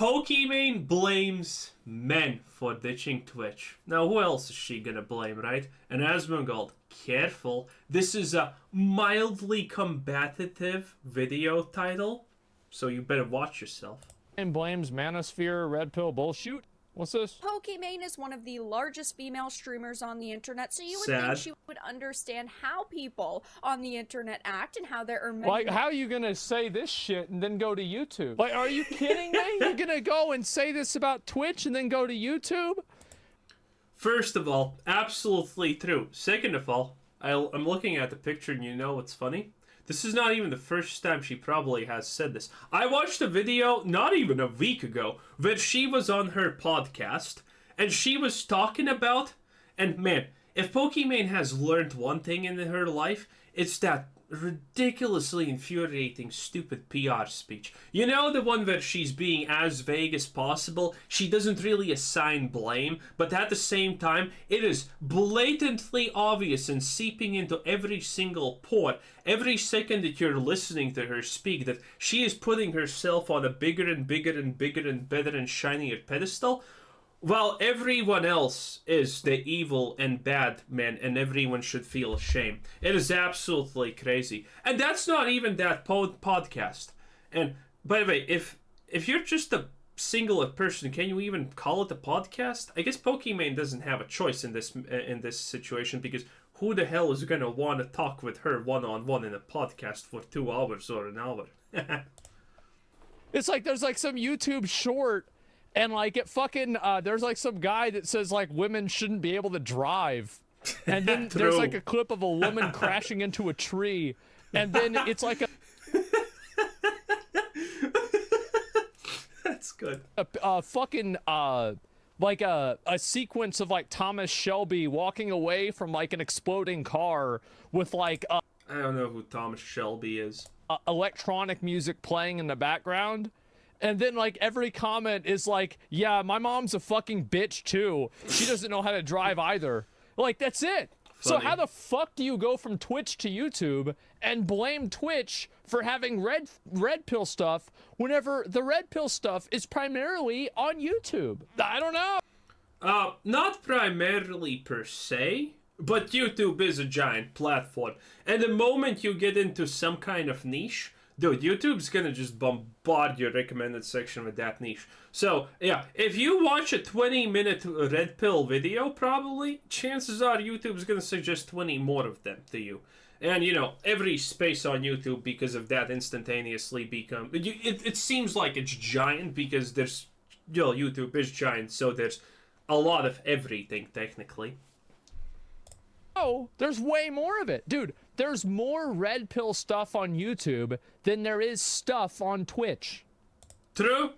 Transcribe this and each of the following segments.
Pokimane blames men for ditching Twitch. Now, who else is she gonna blame, right? And Asmongold, careful. This is a mildly combative video title, so you better watch yourself. And blames manosphere, red pill bullshit. What's this? Pokimane is one of the largest female streamers on the internet, so you would Sad. think she would understand how people on the internet act and how there are many. Like, how are you gonna say this shit and then go to YouTube? Like, are you kidding me? You're gonna go and say this about Twitch and then go to YouTube? First of all, absolutely true. Second of all, I'm looking at the picture and you know what's funny? This is not even the first time she probably has said this. I watched a video not even a week ago where she was on her podcast and she was talking about, and man, if Pokimane has learned one thing in her life, it's that ridiculously infuriating stupid PR speech. You know, the one where she's being as vague as possible, she doesn't really assign blame, but at the same time, it is blatantly obvious and seeping into every single pore, every second that you're listening to her speak, that she is putting herself on a bigger and bigger and bigger and better and shinier pedestal, while everyone else is the evil and bad man, and everyone should feel ashamed. It is absolutely crazy. And that's not even that podcast. And, by the way, if you're just a singular person, can you even call it a podcast? I guess Pokimane doesn't have a choice in this situation, because who the hell is going to want to talk with her one-on-one in a podcast for 2 hours or an hour? It's like there's like some YouTube short, and like it fucking there's like some guy that says like women shouldn't be able to drive, and then there's like a clip of a woman crashing into a tree, and then it's like That's good. a fucking like a sequence of like Thomas Shelby walking away from like an exploding car with like I don't know who Thomas Shelby is. electronic music playing in the background. And then, like, every comment is like, yeah, my mom's a fucking bitch, too. She doesn't know how to drive either. Like, that's it. So how the fuck do you go from Twitch to YouTube and blame Twitch for having red pill stuff whenever the red pill stuff is primarily on YouTube? I don't know. Not primarily per se, but YouTube is a giant platform. And the moment you get into some kind of niche, dude, YouTube's gonna just bombard your recommended section with that niche. So, yeah, if you watch a 20-minute red pill video, probably, chances are YouTube's gonna suggest 20 more of them to you. And, you know, every space on YouTube, because of that, instantaneously become... It seems like it's giant because there's... You know, YouTube is giant, so there's a lot of everything, technically. Oh, there's way more of it. Dude, there's more red pill stuff on YouTube than there is stuff on Twitch. True.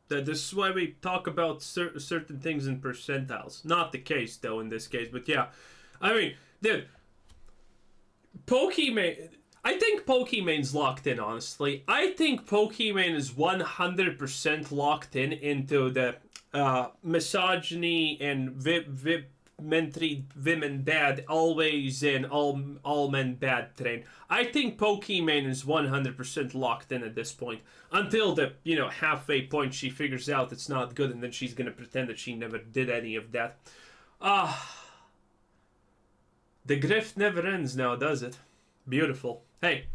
This is why we talk about certain things in percentiles. Not the case, though, in this case. But yeah, I mean, dude, Pokimane... I think Pokimane's locked in, honestly. I think Pokimane is 100% locked in into the misogyny and men treat women bad always in all men bad train. I think Pokimane is 100% locked in at this point until the, you know, halfway point she figures out it's not good, and then she's gonna pretend that she never did any of that. The grift never ends now, does it? Beautiful. Hey.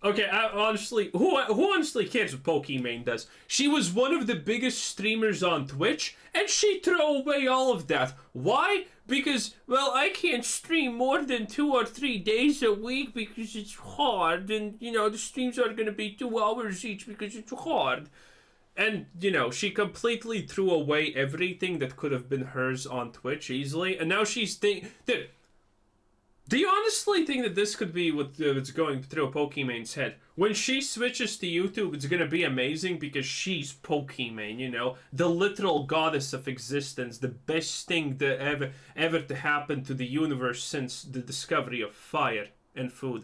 Okay, honestly, who honestly cares what Pokimane does? She was one of the biggest streamers on Twitch, and she threw away all of that. Why? Because, well, I can't stream more than 2 or 3 days a week because it's hard, and, you know, the streams are gonna be 2 hours each because it's hard. And, you know, she completely threw away everything that could have been hers on Twitch easily, and now she's Dude, do you honestly think that this could be what's going through Pokimane's head? When she switches to YouTube, it's gonna be amazing because she's Pokimane, you know? The literal goddess of existence, the best thing that ever to happen to the universe since the discovery of fire and food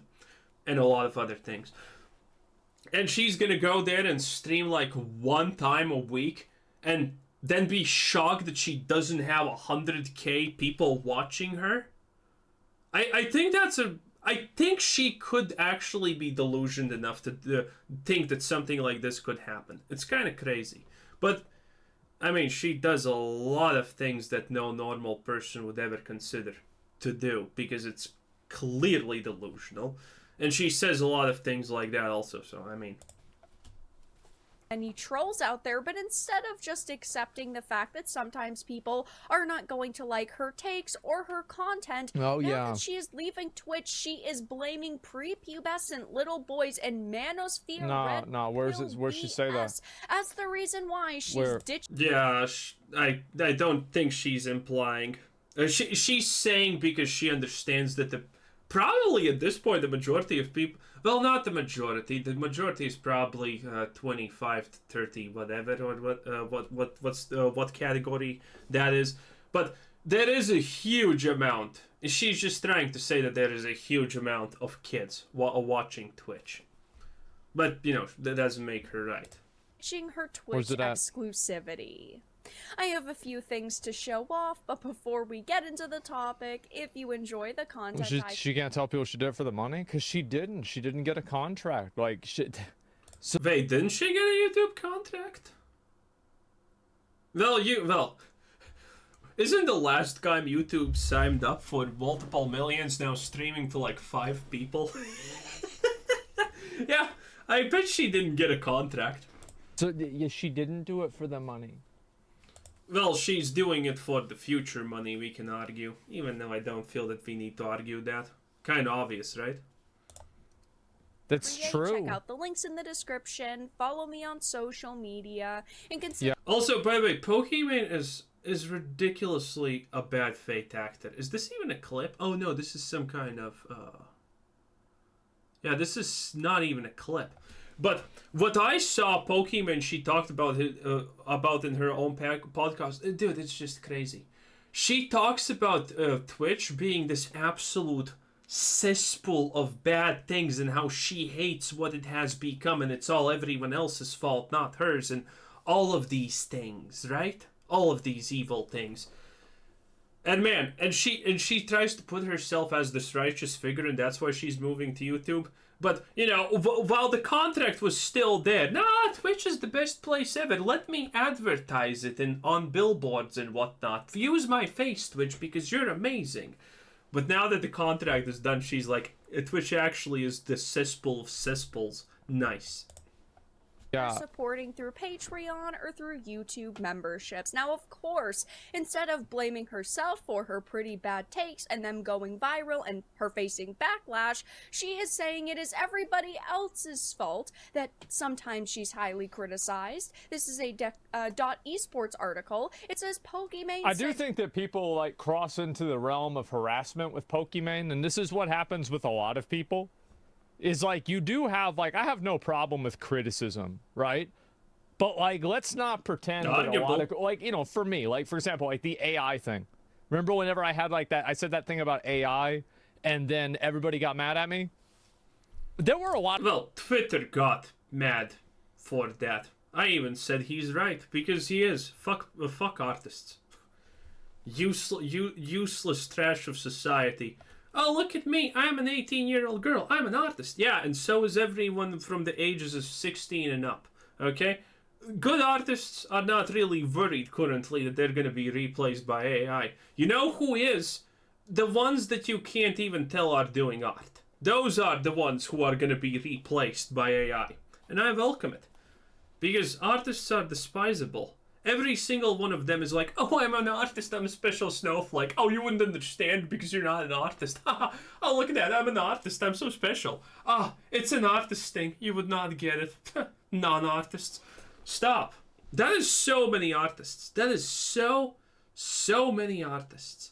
and a lot of other things. And she's gonna go there and stream like 1 time a week and then be shocked that she doesn't have 100k people watching her? I think that's I think she could actually be delusioned enough to think that something like this could happen. It's kind of crazy. But, I mean, she does a lot of things that no normal person would ever consider to do because it's clearly delusional. And she says a lot of things like that also, so, I mean... Any trolls out there, but instead of just accepting the fact that sometimes people are not going to like her takes or her content, Oh, now yeah. that she is leaving Twitch, she is blaming prepubescent little boys and manosphere where's she say that? as the reason why she's Where? ditching. Yeah, I don't think she's implying. She's saying because she understands that probably at this point the majority of people, well, not the majority. The majority is probably 25 to 30, whatever, or what category that is. But there is a huge amount. She's just trying to say that there is a huge amount of kids watching Twitch. But you know that doesn't make her right. Her Twitch exclusivity. I have a few things to show off, but before we get into the topic, if you enjoy the content, She can't tell people she did it for the money, because she didn't. She didn't get a contract. Like, shit. So wait, didn't she get a YouTube contract? Well, isn't the last time YouTube signed up for multiple millions now streaming to like 5 people? Yeah, I bet she didn't get a contract. So yeah, she didn't do it for the money. Well, she's doing it for the future money, we can argue. Even though I don't feel that we need to argue that. Kind of obvious, right? That's true. Check out the links in the description, follow me on social media, and consider... Yeah. Also, by the way, Pokimane is ridiculously a bad fate actor. Is this even a clip? Oh no, this is some kind of... Yeah, this is not even a clip. But what I saw Pokimane, she talked about in her own podcast, dude, it's just crazy. She talks about Twitch being this absolute cesspool of bad things and how she hates what it has become and it's all everyone else's fault, not hers, and all of these things, right? All of these evil things. And man, and she tries to put herself as this righteous figure, and that's why she's moving to YouTube. But, you know, while the contract was still there, nah, Twitch is the best place ever. Let me advertise it on billboards and whatnot. Use my face, Twitch, because you're amazing. But now that the contract is done, she's like, Twitch actually is the cesspool of cesspools. Nice. Yeah. Supporting through Patreon or through YouTube memberships. Now, of course, instead of blaming herself for her pretty bad takes and them going viral and her facing backlash, she is saying it is everybody else's fault that sometimes she's highly criticized. This is a .esports article. It says Pokimane... I do think that people, like, cross into the realm of harassment with Pokimane, and this is what happens with a lot of people. Is like, you do have, like, I have no problem with criticism, right? But, like, let's not pretend that a lot of, like, you know, for me, like, for example, like the AI thing. Remember whenever I had, like, that, I said that thing about AI, and then everybody got mad at me? There were a lot of... Well, Twitter got mad for that. I even said he's right, because he is. Fuck artists. Useless trash of society. Oh, look at me. I'm an 18-year-old girl. I'm an artist. Yeah, and so is everyone from the ages of 16 and up. Okay? Good artists are not really worried currently that they're going to be replaced by AI. You know who is? The ones that you can't even tell are doing art. Those are the ones who are going to be replaced by AI. And I welcome it. Because artists are despisable. Every single one of them is like, oh, I'm an artist, I'm a special snowflake. Oh, you wouldn't understand because you're not an artist. Oh, look at that, I'm an artist, I'm so special. Ah, it's an artist thing, you would not get it. Non-artists. Stop. That is so many artists. That is so many artists.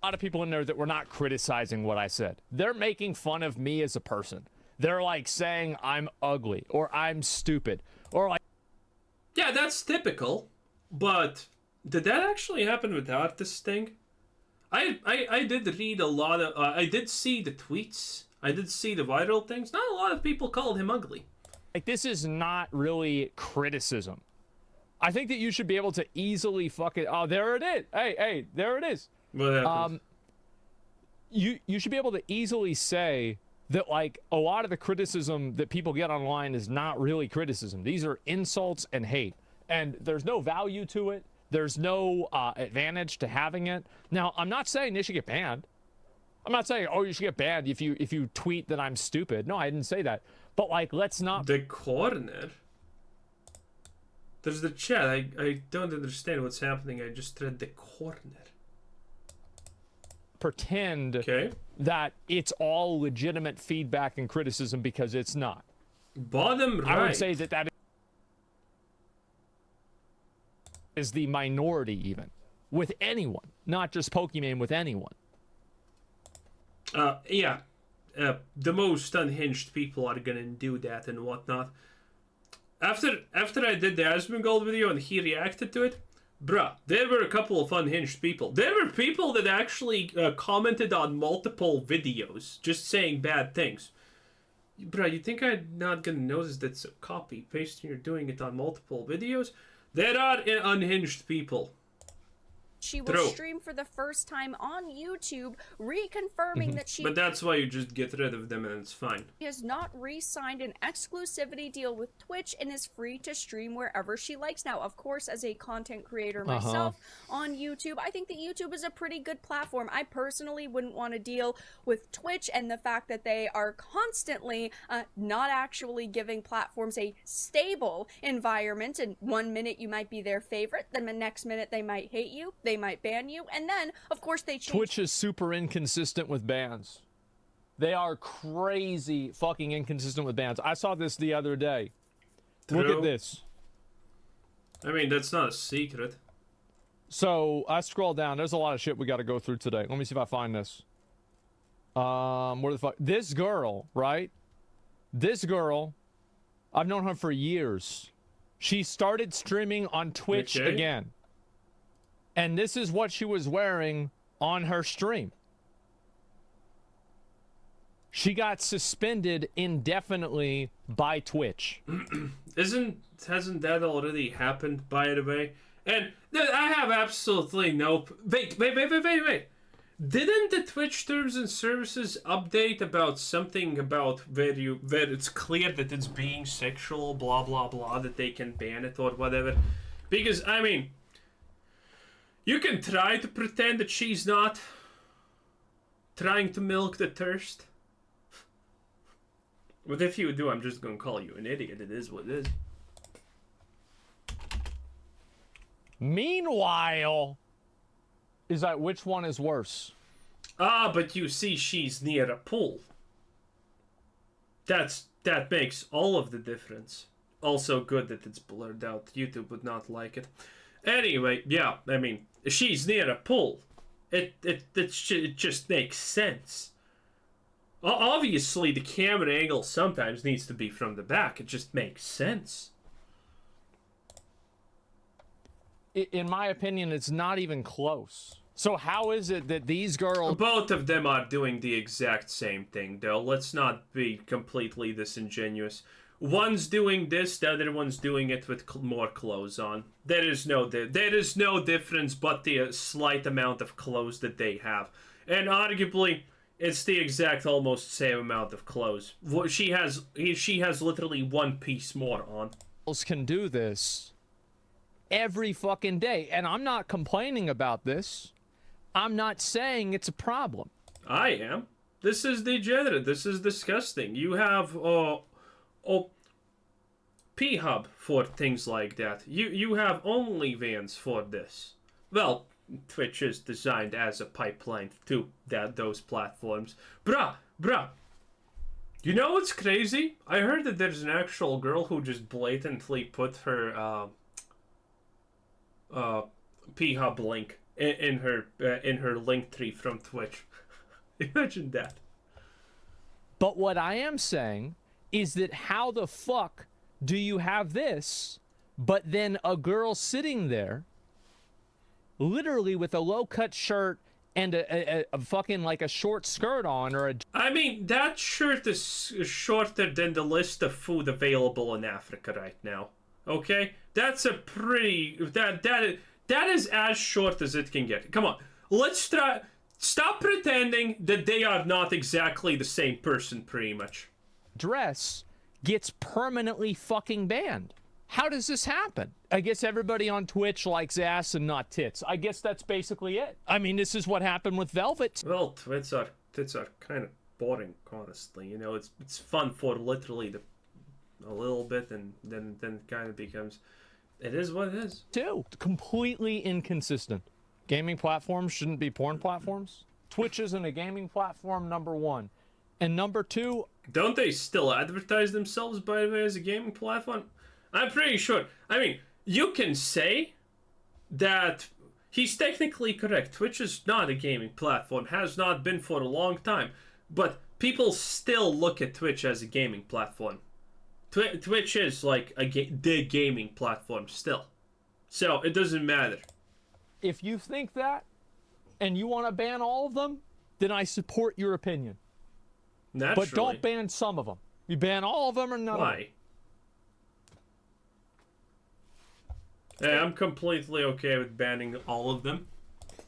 A lot of people in there that were not criticizing what I said. They're making fun of me as a person. They're like saying I'm ugly, or I'm stupid, or like... Yeah, that's typical, but did that actually happen with the artist thing? I did read a lot of... I did see the tweets. I did see the viral things. Not a lot of people called him ugly. Like, this is not really criticism. I think that you should be able to easily fucking... Oh, there it is. Hey, there it is. What happened? you should be able to easily say that, like, a lot of the criticism that people get online is not really criticism. These are insults and hate, and there's no value to it. There's no advantage to having it. Now, I'm not saying they should get banned. I'm not saying, oh, you should get banned if you tweet that I'm stupid. No, I didn't say that. But, like, let's not... The corner? There's the chat. I don't understand what's happening. I just read the corner. Pretend that it's all legitimate feedback and criticism, because it's not. Bottom right. I would say that is the minority, even. With anyone. Not just Pokimane, with anyone. Yeah. The most unhinged people are gonna do that and whatnot. After I did the Asmongold video and he reacted to it, bruh, there were a couple of unhinged people. There were people that actually commented on multiple videos, just saying bad things. Bruh, you think I'm not gonna notice that's a copy paste and you're doing it on multiple videos? There are unhinged people. She will stream for the first time on YouTube, reconfirming that she... But that's why you just get rid of them and it's fine. She has not re-signed an exclusivity deal with Twitch and is free to stream wherever she likes. Now, of course, as a content creator myself on YouTube, I think that YouTube is a pretty good platform. I personally wouldn't want to deal with Twitch and the fact that they are constantly not actually giving platforms a stable environment. And 1 minute you might be their favorite, then the next minute they might hate you. They might ban you, and then, of course, they change. Twitch is super inconsistent with bans. They are crazy fucking inconsistent with bans. I saw this the other day. Look at this. I mean, that's not a secret. So, I scroll down. There's a lot of shit we got to go through today. Let me see if I find this. Where the fuck? This girl, right? This girl, I've known her for years. She started streaming on Twitch again. And this is what she was wearing on her stream. She got suspended indefinitely by Twitch. Hasn't that already happened, by the way? And I have absolutely no... Wait. Didn't the Twitch terms and services update about something about where it's clear that it's being sexual, blah, blah, blah, that they can ban it or whatever? Because, I mean... You can try to pretend that she's not trying to milk the thirst. But if you do, I'm just gonna call you an idiot. It is what it is. Meanwhile, is that which one is worse? But you see, she's near a pool. That makes all of the difference. Also good that it's blurred out. YouTube would not like it. Anyway, yeah, I mean, she's near a pool. It just makes sense. Obviously, the camera angle sometimes needs to be from the back. It just makes sense. In my opinion, it's not even close. So how is it that these girls... Both of them are doing the exact same thing, though. Let's not be completely disingenuous. One's doing this, the other one's doing it with more clothes on. There is no difference but the slight amount of clothes that they have. And arguably, it's the exact almost same amount of clothes. She has literally one piece more on. Can do this every fucking day. And I'm not complaining about this. I'm not saying it's a problem. I am. This is degenerate. This is disgusting. You have... P-Hub for things like that. You have OnlyFans for this. Well, Twitch is designed as a pipeline to those platforms. Bruh. You know what's crazy? I heard that there's an actual girl who just blatantly put her P-Hub link in her link tree from Twitch. Imagine that. But what I am saying is that how the fuck do you have this, but then a girl sitting there, literally with a low-cut shirt and a fucking, like, a short skirt on, or a... I mean, that shirt is shorter than the list of food available in Africa right now. Okay? That's a pretty... That is as short as it can get. Come on. Let's try... Stop pretending that they are not exactly the same person, pretty much. Dress gets permanently fucking banned. How does this happen? I guess everybody on Twitch likes ass and not tits. I guess that's basically it. I mean, this is what happened with Velvet. Well, tits are kind of boring, honestly. You know, it's fun for literally a little bit, and then it kind of becomes, it is what it is. Too. Completely inconsistent. Gaming platforms shouldn't be porn platforms. Twitch isn't a gaming platform, number one. And number two... Don't they still advertise themselves, by the way, as a gaming platform? I'm pretty sure. I mean, you can say that he's technically correct. Twitch is not a gaming platform, has not been for a long time. But people still look at Twitch as a gaming platform. Twitch is like the gaming platform still. So it doesn't matter. If you think that, and you want to ban all of them, then I support your opinion. Naturally. But don't ban some of them. You ban all of them or none of them. Why? Hey, I'm completely okay with banning all of them.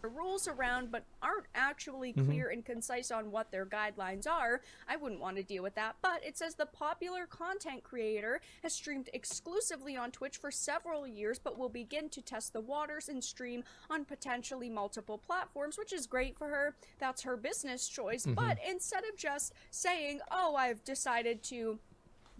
Rules around but aren't actually clear and concise on what their guidelines are. I wouldn't want to deal with that, but it says the popular content creator has streamed exclusively on Twitch for several years but will begin to test the waters and stream on potentially multiple platforms, which is great for her. That's her business choice. But instead of just saying, oh, I've decided to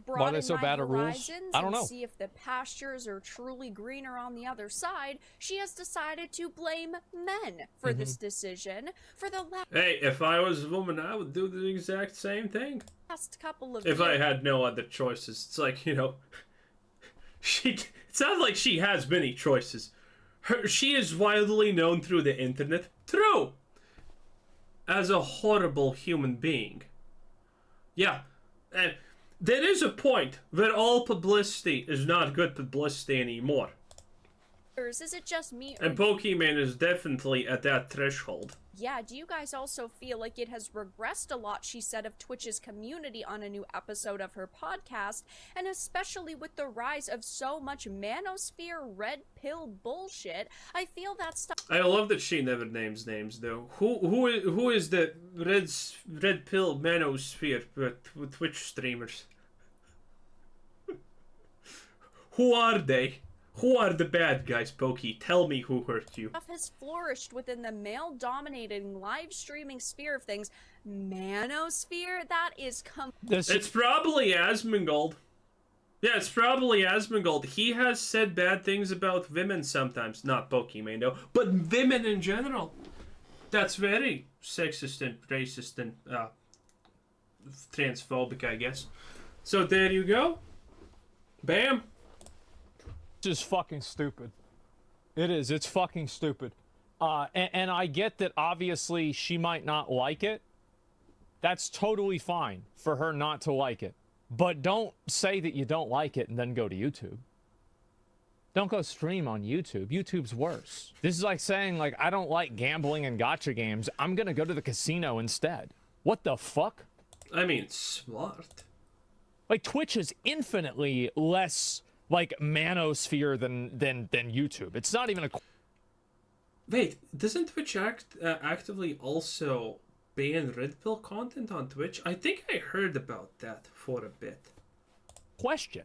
broaden they so my bad at rules? horizons I don't know. and see if the pastures are truly greener on the other side, she has decided to blame men for this decision for the Hey, if I was a woman, I would do the exact same thing. last couple of If years. I had no other choices. It's like, you know, it's not like she has many choices. She is widely known through the internet, as a horrible human being. Yeah, and there is a point where all publicity is not good publicity anymore. Is it just me? Or And Pokimane is definitely at that threshold. yeah, do you guys also feel like it has regressed a lot, she said, of Twitch's community on a new episode of her podcast, and especially with the rise of so much manosphere red pill bullshit? I feel that stuff. I love that she never names names, though. Who is the red pill manosphere with Twitch streamers? Who are they? Who are the bad guys, Pokey? Tell me who hurt you. Has flourished within the male-dominating live streaming sphere of things. Manosphere? That is It's probably Asmongold. Yeah, it's probably Asmongold. He has said bad things about women sometimes. Not Pokimane, though, but women in general. That's very sexist and racist and transphobic, I guess. So there you go. Bam. This is fucking stupid. It is. It's fucking stupid. And I get that obviously she might not like it. That's totally fine for her not to like it. But don't say that you don't like it and then go to YouTube. Don't go stream on YouTube. YouTube's worse. This is like saying, like, I don't like gambling and gacha games. I'm gonna go to the casino instead. What the fuck? I mean, smart. Like, Twitch is infinitely less like manosphere than YouTube. It's not even a... Wait, doesn't Twitch actively also ban red pill content on Twitch? I think I heard about that for a bit. question.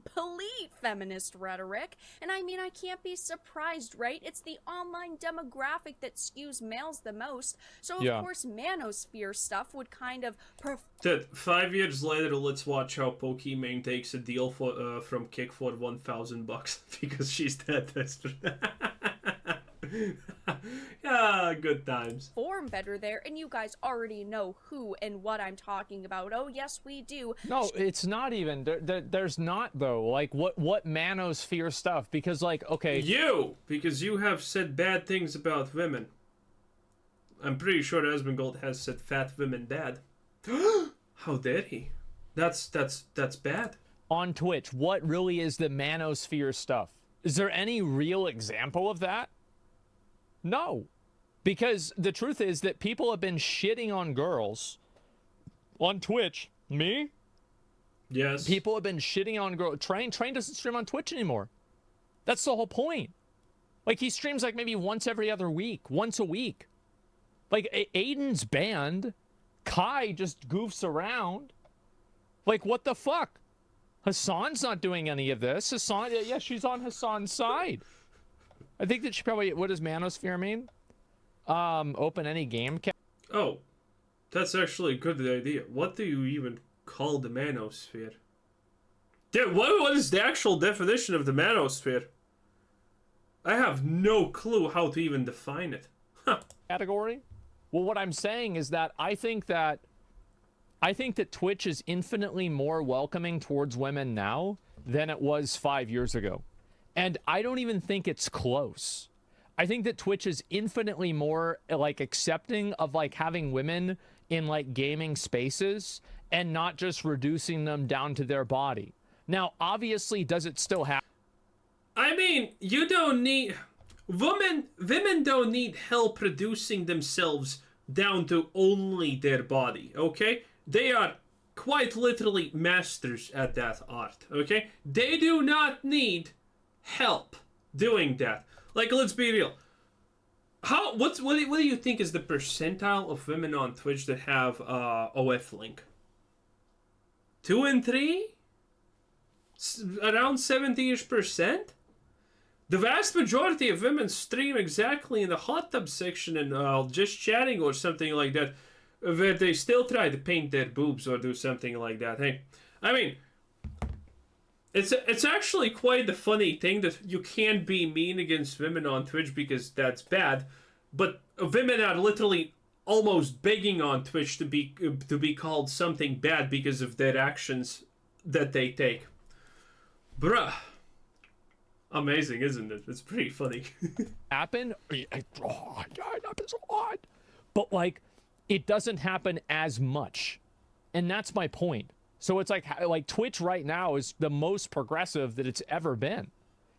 complete feminist rhetoric, and I mean, I can't be surprised, right? It's the online demographic that skews males the most, so of course manosphere stuff would kind of... Dude, 5 years later, let's watch how Pokimane takes a deal for from Kick for $1,000 because she's that desperate. Yeah, good times. Form better there, and you guys already know who and what I'm talking about. Oh, yes, we do. No, it's not even. There's not, though. Like, what manosphere stuff? Because, like, okay... Because you have said bad things about women. I'm pretty sure Asmongold has said fat women bad. How dare he? That's bad. On Twitch, what really is the manosphere stuff? Is there any real example of that? No. Because the truth is that people have been shitting on girls on Twitch. Me? Yes. People have been shitting on girls. Train doesn't stream on Twitch anymore. That's the whole point. Like, he streams like maybe once every other week, once a week. Like, Aiden's banned. Kai just goofs around. Like, what the fuck? Hassan's not doing any of this. Hassan, yeah, she's on Hassan's side. I think that she probably, what does manosphere mean? Open any game. Oh, that's actually a good idea. What do you even call the manosphere? Dude, what is the actual definition of the manosphere? I have no clue how to even define it. Huh. Category? Well, what I'm saying is that I think that Twitch is infinitely more welcoming towards women now than it was 5 years ago. And I don't even think it's close. I think that Twitch is infinitely more like accepting of like having women in like gaming spaces and not just reducing them down to their body. Now, obviously, does it still happen? I mean, you don't need... Women don't need help reducing themselves down to only their body, okay? They are quite literally masters at that art, okay? They do not need help doing that. Like, let's be real. What do you think is the percentile of women on Twitch that have OF link? 2 and 3? Around 70-ish%? The vast majority of women stream exactly in the hot tub section and just chatting or something like that, where they still try to paint their boobs or do something like that. Hey, I mean, it's actually quite the funny thing that you can't be mean against women on Twitch because that's bad, but women are literally almost begging on Twitch to be called something bad because of their actions that they take. Bruh. Amazing, isn't it? It's pretty funny. Happen? Yeah, it happens a lot. But like, it doesn't happen as much. And that's my point. So it's like Twitch right now is the most progressive that it's ever been.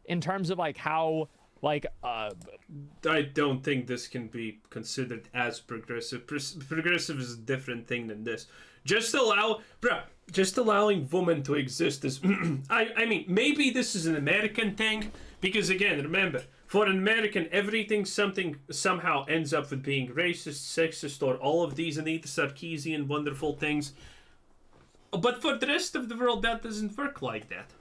In terms of like how, like, I don't think this can be considered as progressive. Progressive is a different thing than this. Just allowing women to exist is... I mean, maybe this is an American thing, because again, remember, for an American, everything somehow ends up with being racist, sexist, or all of these Anita Sarkeesian wonderful things. But for the rest of the world, that doesn't work like that.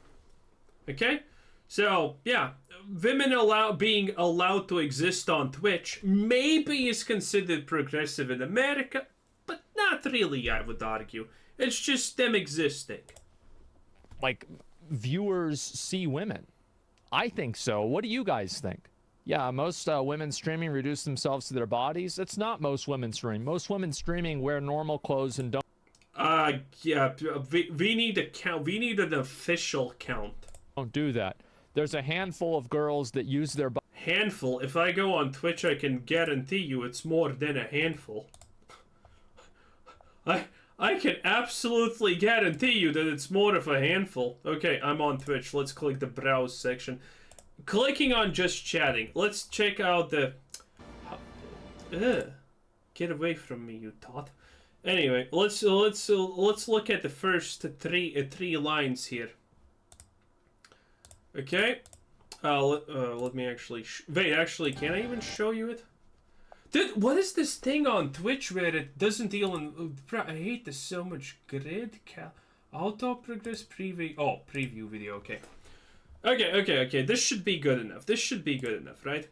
Okay? So, yeah, women being allowed to exist on Twitch maybe is considered progressive in America, but not really, I would argue. It's just them existing. Like, viewers see women. I think so. What do you guys think? Yeah, most women streaming reduce themselves to their bodies. It's not most women streaming. Most women streaming wear normal clothes and don't... Yeah, we need a count. We need an official count. Don't do that. There's a handful of girls that use their... Handful? If I go on Twitch, I can guarantee you it's more than a handful. I can absolutely guarantee you that it's more of a handful. Okay, I'm on Twitch. Let's click the browse section. Clicking on just chatting. Let's check out the... Get away from me, you tot. Anyway, let's look at the first three lines here. Okay. Let me actually... Wait, actually, can I even show you it? Dude, what is this thing on Twitch where it doesn't deal in... I hate this so much. Grid, auto progress, preview... Oh, preview video, okay. Okay. This should be good enough. This should be good enough, right?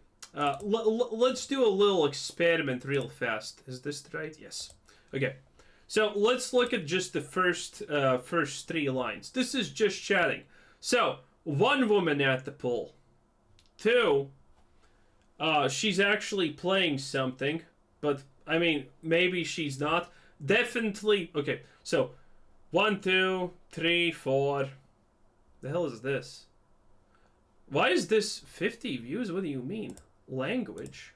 Let's do a little experiment real fast. Is this right? Yes. Okay. So, let's look at just the first 3 lines. This is just chatting. So, 1 woman at the pool. 2... she's actually playing something, but, I mean, maybe she's not. Definitely, okay, so, 1, 2, 3, 4, the hell is this? Why is this 50 views? What do you mean? Language?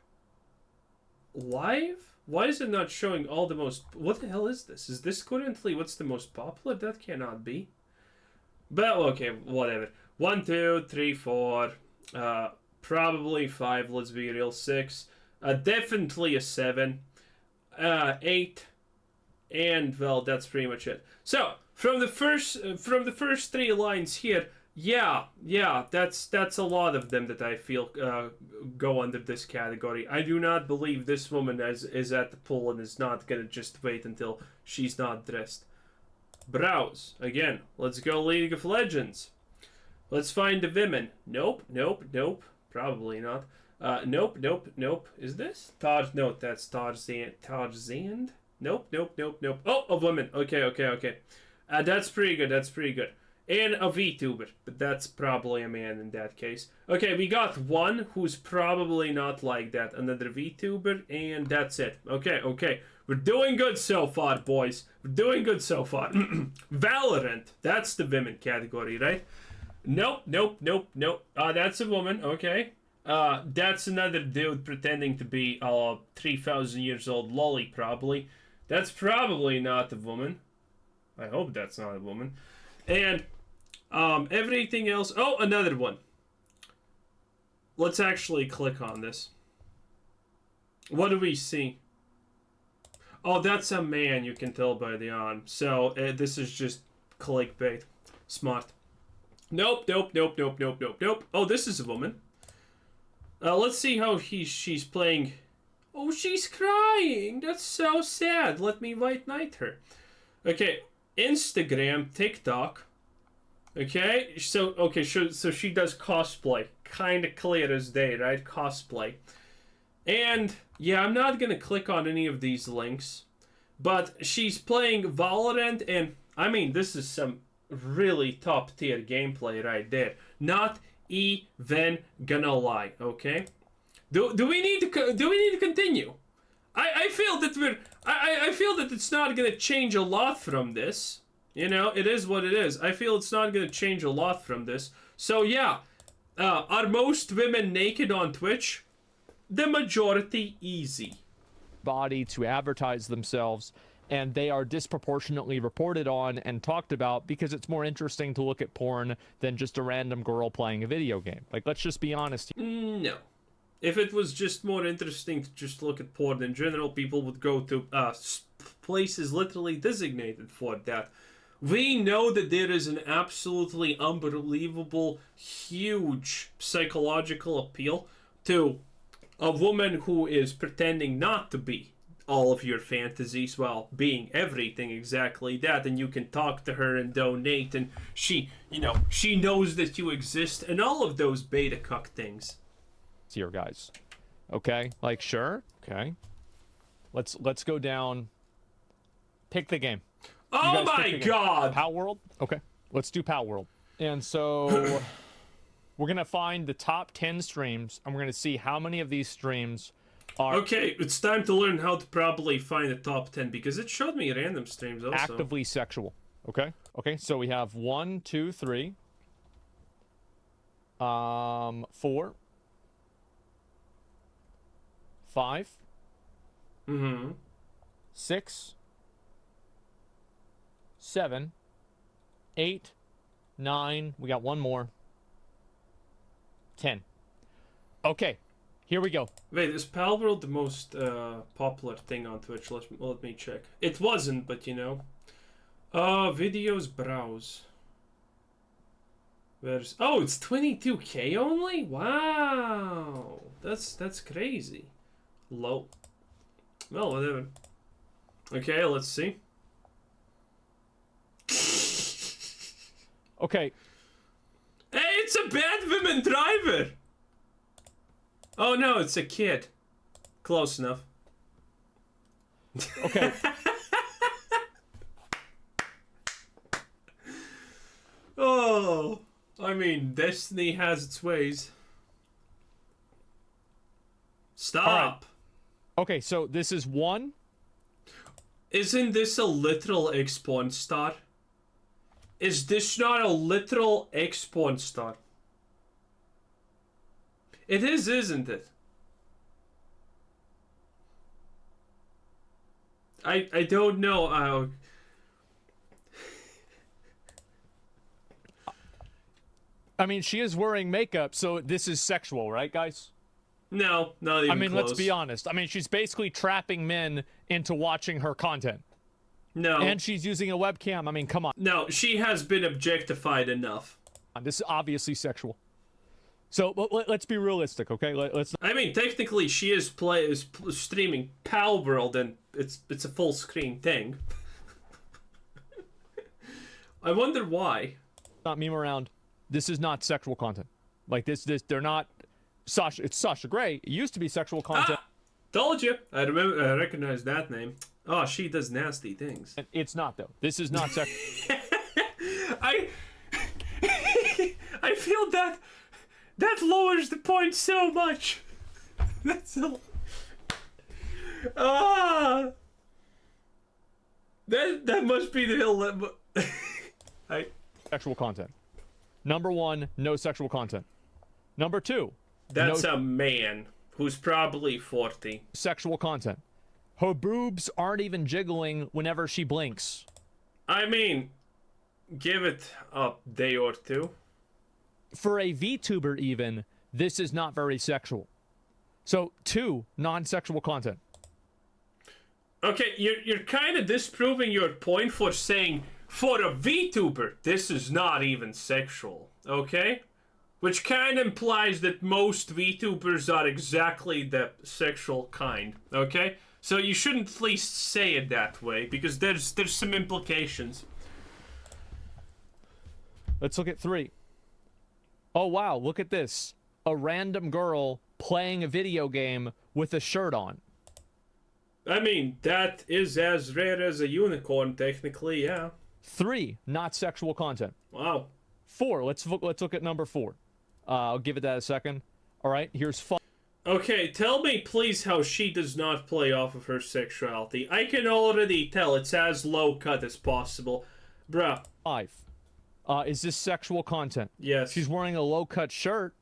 Live? Why is it not showing all the most, what the hell is this? Is this currently what's the most popular? That cannot be. But, okay, whatever. 1, 2, 3, 4, probably 5, let's be real, 6, definitely a 7, 8, and, well, that's pretty much it. So, from the first 3 lines here, Yeah, that's a lot of them that I feel go under this category. I do not believe this woman is at the pool and is not gonna just wait until she's not dressed. Browse again. Let's go League of Legends. Let's find the women. Nope. Probably not. Nope. Is this Taj? No, that's Tarzan. Nope. Oh, a woman. Okay. That's pretty good. And a VTuber, but that's probably a man in that case. Okay, we got one who's probably not like that. Another VTuber, and that's it. Okay. We're doing good so far, boys. We're doing good so far. Valorant, that's the women category, right? Nope. That's a woman, okay. That's another dude pretending to be 3,000 years old lolly, probably. That's probably not a woman. I hope that's not a woman. And everything else. Oh, another one. Let's actually click on this. What do we see? Oh, that's a man, you can tell by the arm. So this is just clickbait. Smart. Nope. Oh, this is a woman. Let's see how she's playing. Oh, she's crying. That's so sad. Let me white knight her. Okay, Instagram, TikTok. Okay, so she does cosplay. Kind of clear as day, right? Cosplay. And yeah, I'm not gonna click on any of these links, but she's playing Valorant, and I mean, this is some really top tier gameplay right there. Not even gonna lie, okay? Do we need to continue? I feel that I feel that it's not gonna change a lot from this. You know, it is what it is. I feel it's not gonna change a lot from this. So yeah, are most women naked on Twitch? The majority, easy. Body to advertise themselves, and they are disproportionately reported on and talked about because it's more interesting to look at porn than just a random girl playing a video game. Like, let's just be honest. No. If it was just more interesting to just look at porn in general, people would go to places literally designated for that. We know that there is an absolutely unbelievable, huge psychological appeal to a woman who is pretending not to be all of your fantasies while being everything exactly that, and you can talk to her and donate, and she knows that you exist, and all of those beta cuck things. Here, guys. Okay, like, sure. Okay, let's go down. Pick the game. Oh my god! Pal World? Okay, let's do Pal World. And so we're gonna find the top 10 streams, and we're gonna see how many of these streams are... Okay, it's time to learn how to probably find the top 10, because it showed me random streams also. Actively sexual. Okay, so we have 1, 2, 3, 4, 5, 6, 7, 8, 9, we got one more, 10. Okay, here we go. Wait, is Pal World the most popular thing on Twitch? Let me check. It wasn't, but you know. Videos browse. Oh, it's 22k only? Wow. That's crazy. Low. Well, whatever. Okay, let's see. Okay. Hey, it's a bad woman driver! Oh no, it's a kid. Close enough. Okay. Oh, I mean, destiny has its ways. Stop. Right. Okay, so this is 1. Isn't this a literal X-Porn star? Is this not a literal X-Porn star? It is, isn't it? I don't know how... I mean, she is wearing makeup, so this is sexual, right, guys? No, not even I mean, close. let's be honest. I mean, she's basically trapping men into watching her content. No. And she's using a webcam. I mean, come on. No, she has been objectified enough. This is obviously sexual. So let's be realistic, okay? Let's. I mean, technically, she is streaming Pal World, and it's a full screen thing. I wonder why. Not meme around. This is not sexual content. Like this. They're not. Sasha. It's Sasha Grey. It used to be sexual content. Told you. I recognize that name. Oh, she does nasty things. It's not though. This is not sexual. I feel that lowers the point so much. That's that must be the hill that. Sexual content. Number 1, no sexual content. Number 2, that's a man who's probably 40. Sexual content. Her boobs aren't even jiggling whenever she blinks. I mean, give it a day or two. For a VTuber even, this is not very sexual. So 2, non-sexual content. Okay, you're kind of disproving your point for saying for a VTuber this is not even sexual, okay? Which kind of implies that most VTubers are exactly the sexual kind, okay? So you shouldn't at least say it that way, because there's some implications. Let's look at 3. Oh wow, look at this. A random girl playing a video game with a shirt on. I mean, that is as rare as a unicorn, technically, yeah. 3, not sexual content. Wow. 4, let's look at number 4. I'll give it that a second. All right, here's 5. Okay, tell me please how she does not play off of her sexuality. I can already tell it's as low cut as possible. Bruh. 5. Is this sexual content? Yes. She's wearing a low-cut shirt.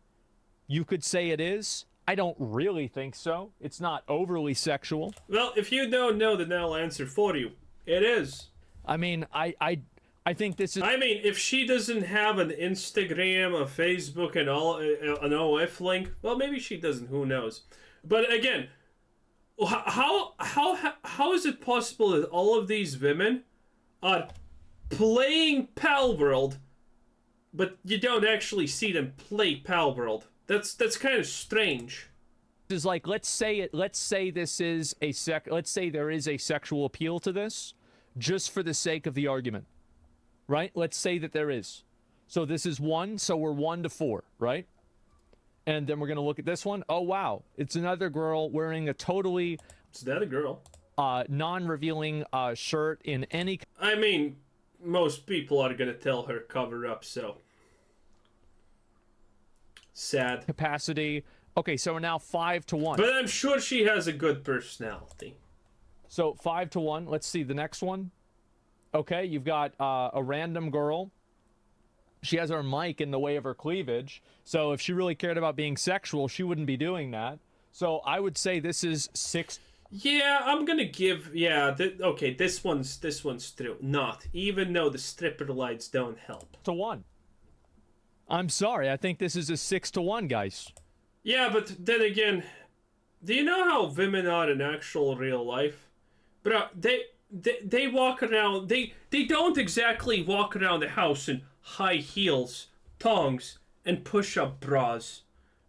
You could say it is. I don't really think so. It's not overly sexual. Well, if you don't know, then I'll answer for you. It is. I mean, I think this is... I mean, if she doesn't have an Instagram, a Facebook, and all an OF link, well, maybe she doesn't. Who knows? But again, how is it possible that all of these women are playing Pal World, but you don't actually see them play Pal World? That's kind of strange. Is like, let's say this is let's say there is a sexual appeal to this, just for the sake of the argument, right? Let's say that there is. So this is 1, so we're 1 to 4, right? And then we're gonna look at this one. Oh wow, it's another girl wearing a totally... Is that a girl? Non-revealing shirt in any... I mean, most people are gonna tell her cover up, so... Sad. Capacity. Okay, so we're now 5 to 1. But I'm sure she has a good personality. So 5 to 1. Let's see the next one. Okay, you've got a random girl. She has her mic in the way of her cleavage. So if she really cared about being sexual, she wouldn't be doing that. So I would say this is 6. Yeah, I'm gonna give... Yeah, okay, this one's true. Not. Even though the stripper lights don't help. To 1. I'm sorry, I think this is a 6 to 1, guys. Yeah, but then again, do you know how women are in actual real life? Bro, they walk around, they don't exactly walk around the house in high heels, tongs, and push-up bras.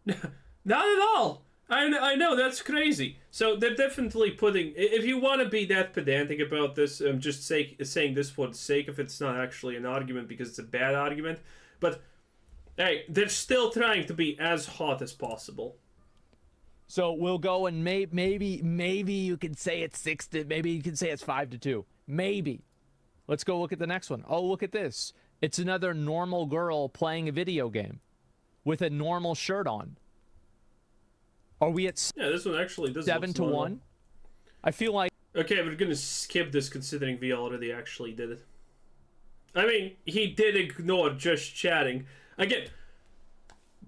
Not at all. I know, that's crazy. So they're definitely putting... If you want to be that pedantic about this, I'm just saying this for the sake of it's not actually an argument because it's a bad argument. But, hey, they're still trying to be as hot as possible. So we'll go and maybe you can say it's 6 to... Maybe you can say it's 5 to 2. Maybe. Let's go look at the next one. Oh, look at this. It's another normal girl playing a video game with a normal shirt on. Are we at... Yeah, this one actually does 7 to 1? I feel like... Okay, we're gonna skip this considering we already actually did it. I mean, he did ignore just chatting. Again,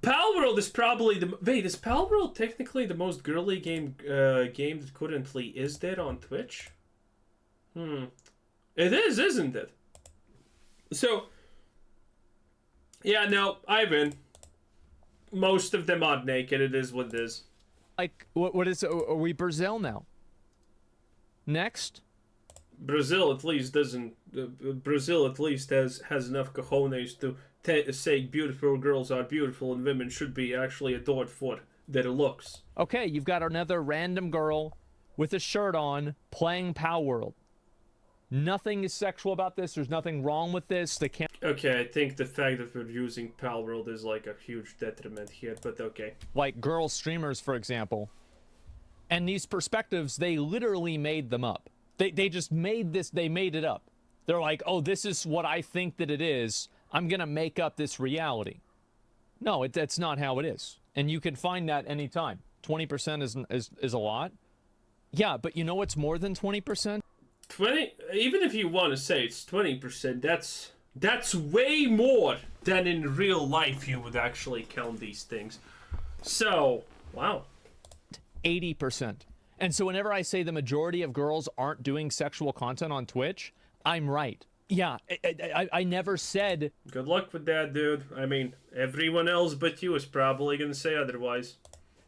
Pal World is probably the... Wait, is Pal World technically the most girly game that currently is there on Twitch? It is, isn't it? So... Yeah, no, I win. Most of them are naked, it is what it is. Like, what is... Are we Brazil now? Next? Brazil at least doesn't. Brazil at least has enough cojones to say beautiful girls are beautiful and women should be actually adored for their looks. Okay, you've got another random girl with a shirt on playing Pow World. Nothing is sexual about this. There's nothing wrong with this. They can't. Okay, I think the fact that we're using Pal World is like a huge detriment here, but okay. Like girl streamers, for example. And these perspectives, they literally made them up. They just made this, they made it up. They're like, oh, this is what I think that it is. I'm going to make up this reality. No, that's not how it is. And you can find that anytime. 20% is a lot. Yeah, but you know what's more than 20%? 20, even if you want to say it's 20%, that's way more than in real life you would actually count these things. So, wow. 80%. And so whenever I say the majority of girls aren't doing sexual content on Twitch, I'm right. Yeah, I never said... Good luck with that, dude. I mean, everyone else but you is probably going to say otherwise.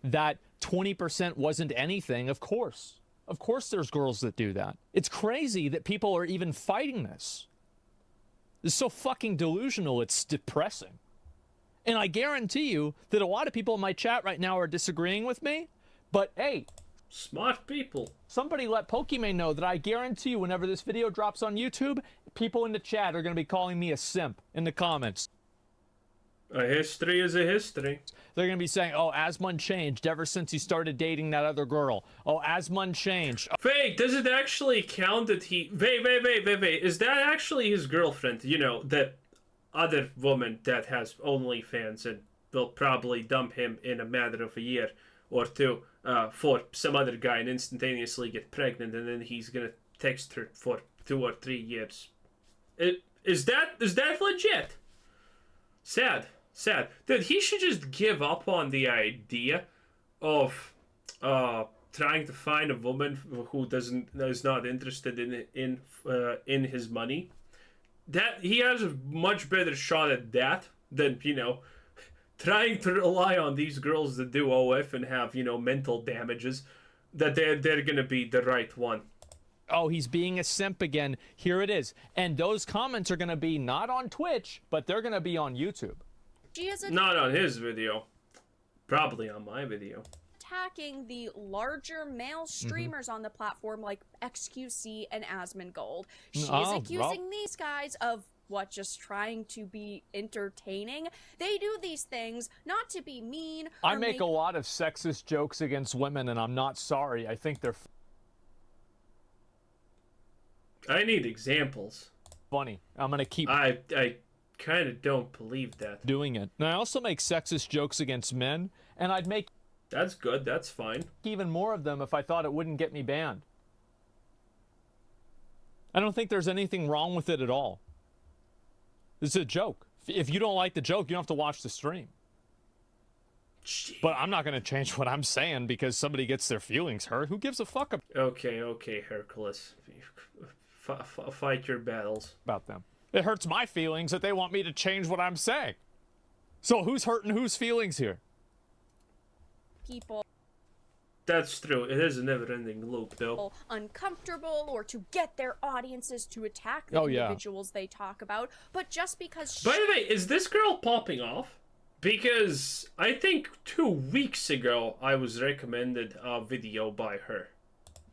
That 20% wasn't anything, of course. Of course there's girls that do that. It's crazy that people are even fighting this. It's so fucking delusional, it's depressing. And I guarantee you that a lot of people in my chat right now are disagreeing with me, but hey... Smart people. Somebody let Pokimane know that I guarantee you whenever this video drops on YouTube, people in the chat are going to be calling me a simp in the comments. A history is a history. They're going to be saying, oh, Asmon changed ever since he started dating that other girl. Oh, Asmon changed. Wait, does it actually count that he... Wait. Is that actually his girlfriend? You know, that other woman that has OnlyFans and will probably dump him in a matter of a year or two for some other guy and instantaneously get pregnant, and then he's going to text her for 2 or 3 years. Is that legit? Sad. Dude, he should just give up on the idea of trying to find a woman who is not interested in his money. That he has a much better shot at that than, you know, trying to rely on these girls that do OF and have, you know, mental damages, that they're gonna be the right one. Oh, he's being a simp again. Here it is. And those comments are gonna be not on Twitch, but they're gonna be on YouTube. Not on his video. Probably on my video. Attacking the larger male streamers on the platform like XQC and Asmongold. She is accusing these guys of just trying to be entertaining. They do these things not to be mean. I make a lot of sexist jokes against women, and I'm not sorry. I think they're I need examples. Funny. I'm gonna keep... I kind of don't believe that. Doing it. And I also make sexist jokes against men, and I'd make... That's good, that's fine. Even more of them if I thought it wouldn't get me banned. I don't think there's anything wrong with it at all. It's a joke. If you don't like the joke, you don't have to watch the stream. But I'm not going to change what I'm saying because somebody gets their feelings hurt. Who gives a fuck Okay, Hercules. Fight your battles. About them. It hurts my feelings that they want me to change what I'm saying. So who's hurting whose feelings here? People. That's true. It is a never-ending loop, though. Uncomfortable or to get their audiences to attack the individuals they talk about, but just because... By the way, is this girl popping off? Because I think 2 weeks ago I was recommended a video by her.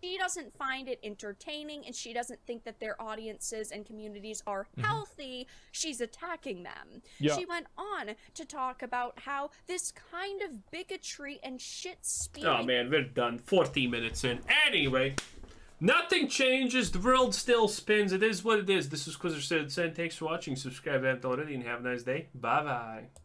She doesn't find it entertaining, and she doesn't think that their audiences and communities are healthy. She's attacking them. She went on to talk about how this kind of bigotry and shit spewing... Oh man, we're done. 40 minutes in. Anyway, nothing changes. The world still spins. It is what it is. This is Quizzer Said. Thanks for watching. Subscribe if you haven't already, and have a nice day. Bye-bye.